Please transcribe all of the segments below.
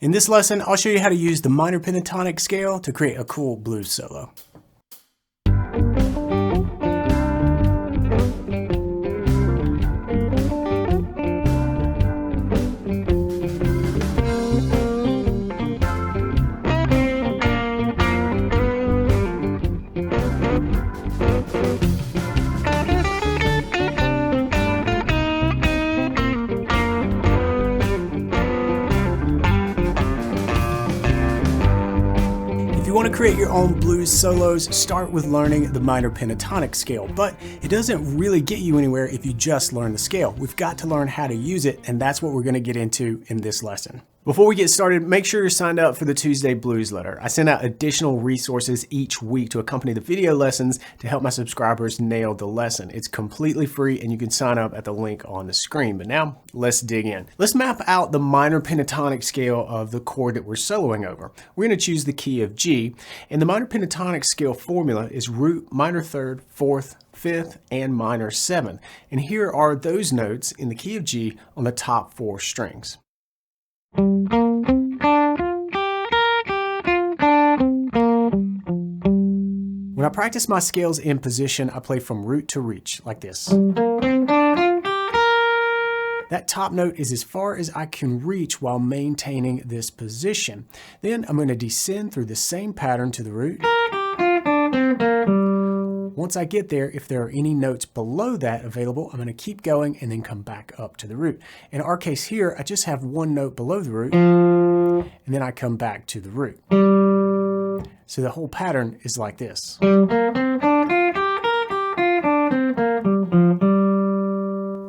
In this lesson, I'll show you how to use the minor pentatonic scale to create a cool blues solo. If you want to create your own blues solos, start with learning the minor pentatonic scale, but it doesn't really get you anywhere if you just learn the scale. We've got to learn how to use it, and that's what we're going to get into in this lesson. Before we get started, make sure you're signed up for the Tuesday Blues letter. I send out additional resources each week to accompany the video lessons to help my subscribers nail the lesson. It's completely free and you can sign up at the link on the screen. But now let's dig in. Let's map out the minor pentatonic scale of the chord that we're soloing over. We're going to choose the key of G, and the minor pentatonic scale formula is root, minor third, fourth, fifth, and minor seventh. And here are those notes in the key of G on the top 4 strings. When I practice my scales in position, I play from root to reach, like this. That top note is as far as I can reach while maintaining this position. Then I'm going to descend through the same pattern to the root. Once I get there, if there are any notes below that available, I'm going to keep going and then come back up to the root. In our case here, I just have one note below the root, and then I come back to the root. So the whole pattern is like this.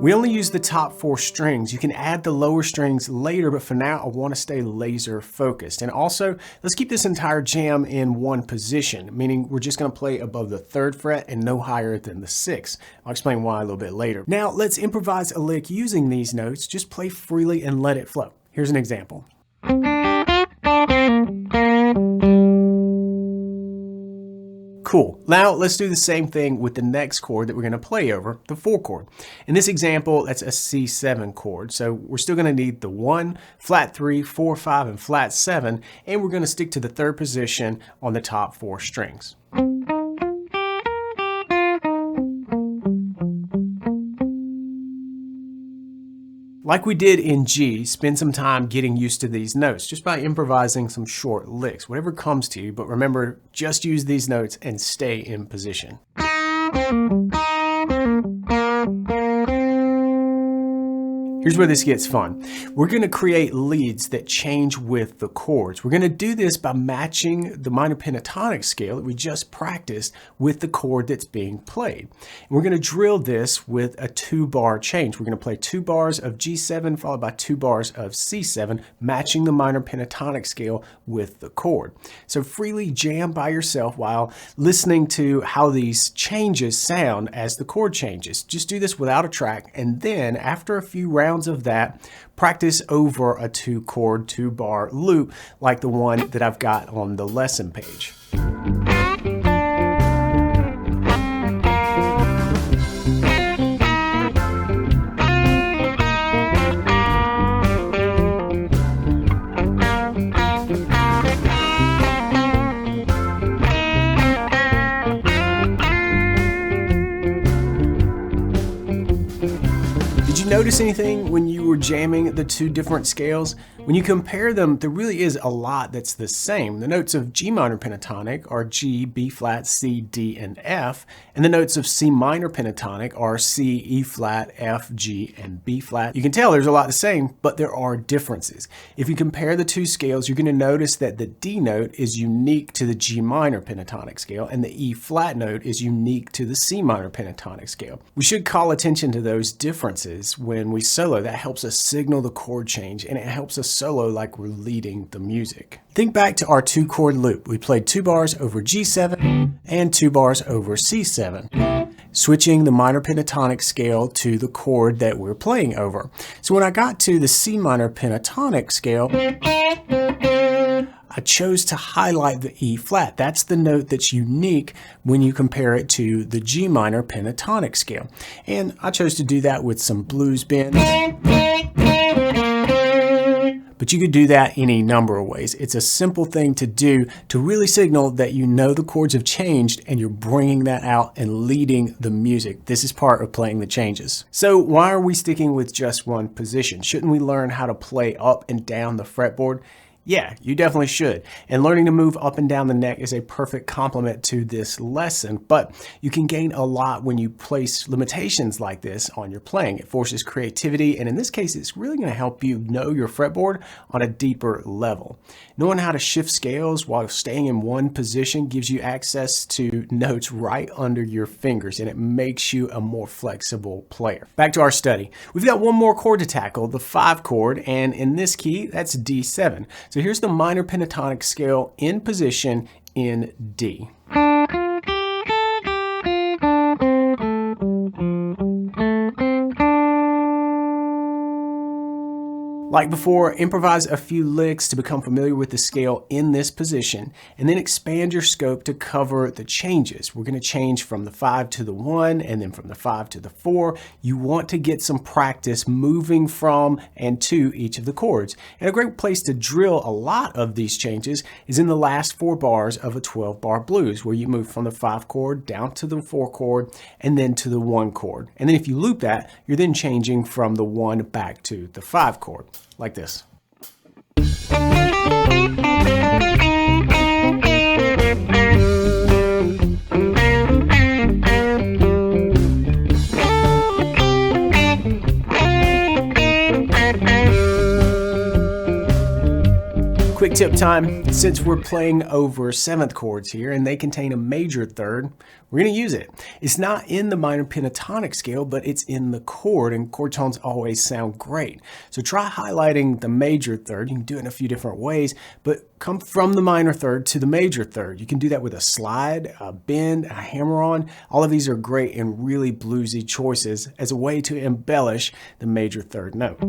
We only use the top 4 strings. You can add the lower strings later, but for now I want to stay laser focused. And also, let's keep this entire jam in one position, meaning we're just going to play above the 3rd fret and no higher than the 6th. I'll explain why a little bit later. Now let's improvise a lick using these notes. Just play freely and let it flow. Here's an example. Cool. Now let's do the same thing with the next chord that we're going to play over, the 4 chord. In this example, that's a C7 chord. So we're still going to need the 1, flat 3, 4, 5, and flat 7, and we're going to stick to the 3rd position on the top 4 strings. Like we did in G, spend some time getting used to these notes just by improvising some short licks, whatever comes to you, but remember, just use these notes and stay in position. Here's where this gets fun. We're going to create leads that change with the chords. We're going to do this by matching the minor pentatonic scale that we just practiced with the chord that's being played. And we're going to drill this with a 2-bar change. We're going to play 2 bars of G7 followed by 2 bars of C7, matching the minor pentatonic scale with the chord. So freely jam by yourself while listening to how these changes sound as the chord changes. Just do this without a track, and then after a few rounds of that, practice over a 2-chord, 2-bar loop like the one that I've got on the lesson page. Notice anything when you were jamming the 2 different scales? When you compare them, there really is a lot that's the same. The notes of G minor pentatonic are G, B flat, C, D, and F, and the notes of C minor pentatonic are C, E flat, F, G, and B flat. You can tell there's a lot the same, but there are differences. If you compare the 2 scales, you're going to notice that the D note is unique to the G minor pentatonic scale, and the E flat note is unique to the C minor pentatonic scale. We should call attention to those differences when we solo. That helps us signal the chord change, and it helps us solo like we're leading the music. Think back to our 2-chord loop. We played 2 bars over G7 and 2 bars over C7, switching the minor pentatonic scale to the chord that we're playing over. So when I got to the C minor pentatonic scale, I chose to highlight the E flat. That's the note that's unique when you compare it to the G minor pentatonic scale. And I chose to do that with some blues bends. but you could do that any number of ways. It's a simple thing to do to really signal that you know the chords have changed and you're bringing that out and leading the music. This is part of playing the changes. So why are we sticking with just one position? Shouldn't we learn how to play up and down the fretboard? Yeah, you definitely should. And learning to move up and down the neck is a perfect complement to this lesson, but you can gain a lot when you place limitations like this on your playing. It forces creativity, and in this case, it's really going to help you know your fretboard on a deeper level. Knowing how to shift scales while staying in one position gives you access to notes right under your fingers, and it makes you a more flexible player. Back to our study. We've got one more chord to tackle, the 5 chord, and in this key, that's D7. So here's the minor pentatonic scale in position in D. Like before, improvise a few licks to become familiar with the scale in this position, and then expand your scope to cover the changes. We're going to change from the 5 to the 1, and then from the 5 to the 4. You want to get some practice moving from and to each of the chords. And a great place to drill a lot of these changes is in the last 4 bars of a 12-bar blues, where you move from the 5 chord down to the 4 chord, and then to the 1 chord. And then if you loop that, you're then changing from the 1 back to the 5 chord. Like this. Quick tip time, since we're playing over 7th chords here and they contain a major third, we're going to use it. It's not in the minor pentatonic scale, but it's in the chord, and chord tones always sound great. So try highlighting the major third. You can do it in a few different ways, but come from the minor third to the major third. You can do that with a slide, a bend, a hammer-on. All of these are great and really bluesy choices as a way to embellish the major third note.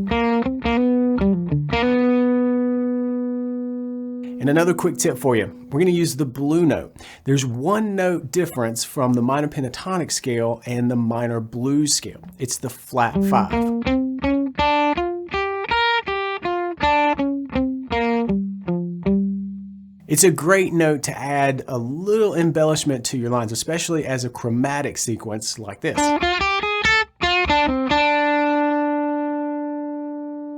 And another quick tip for you, we're going to use the blue note. There's one note difference from the minor pentatonic scale and the minor blues scale. It's the flat 5. It's a great note to add a little embellishment to your lines, especially as a chromatic sequence like this.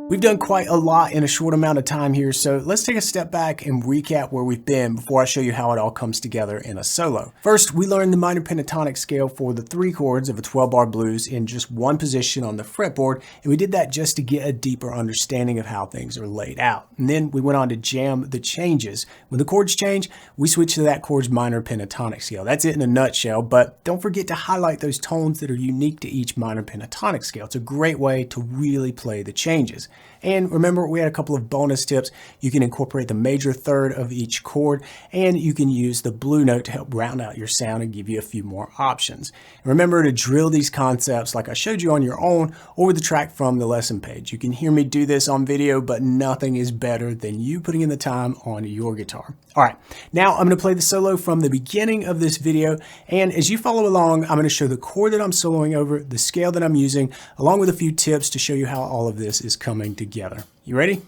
We've done quite a lot in a short amount of time here, so let's take a step back and recap where we've been before I show you how it all comes together in a solo. First, we learned the minor pentatonic scale for the 3 chords of a 12-bar blues in just one position on the fretboard, and we did that just to get a deeper understanding of how things are laid out. And then we went on to jam the changes. When the chords change, we switch to that chord's minor pentatonic scale. That's it in a nutshell, but don't forget to highlight those tones that are unique to each minor pentatonic scale. It's a great way to really play the changes. And remember, we had a couple of bonus tips. You can incorporate the major third of each chord, and you can use the blue note to help round out your sound and give you a few more options. And remember to drill these concepts like I showed you on your own or with the track from the lesson page. You can hear me do this on video, but nothing is better than you putting in the time on your guitar. All right, now I'm going to play the solo from the beginning of this video, and as you follow along, I'm going to show the chord that I'm soloing over, the scale that I'm using, along with a few tips to show you how all of this is coming together. You ready?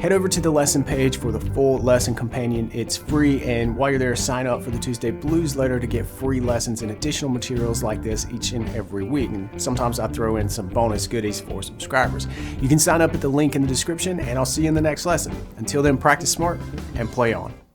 Head over to the lesson page for the full lesson companion. It's free, and while you're there, sign up for the Tuesday Blues letter to get free lessons and additional materials like this each and every week. And sometimes I throw in some bonus goodies for subscribers. You can sign up at the link in the description, and I'll see you in the next lesson. Until then, practice smart and play on.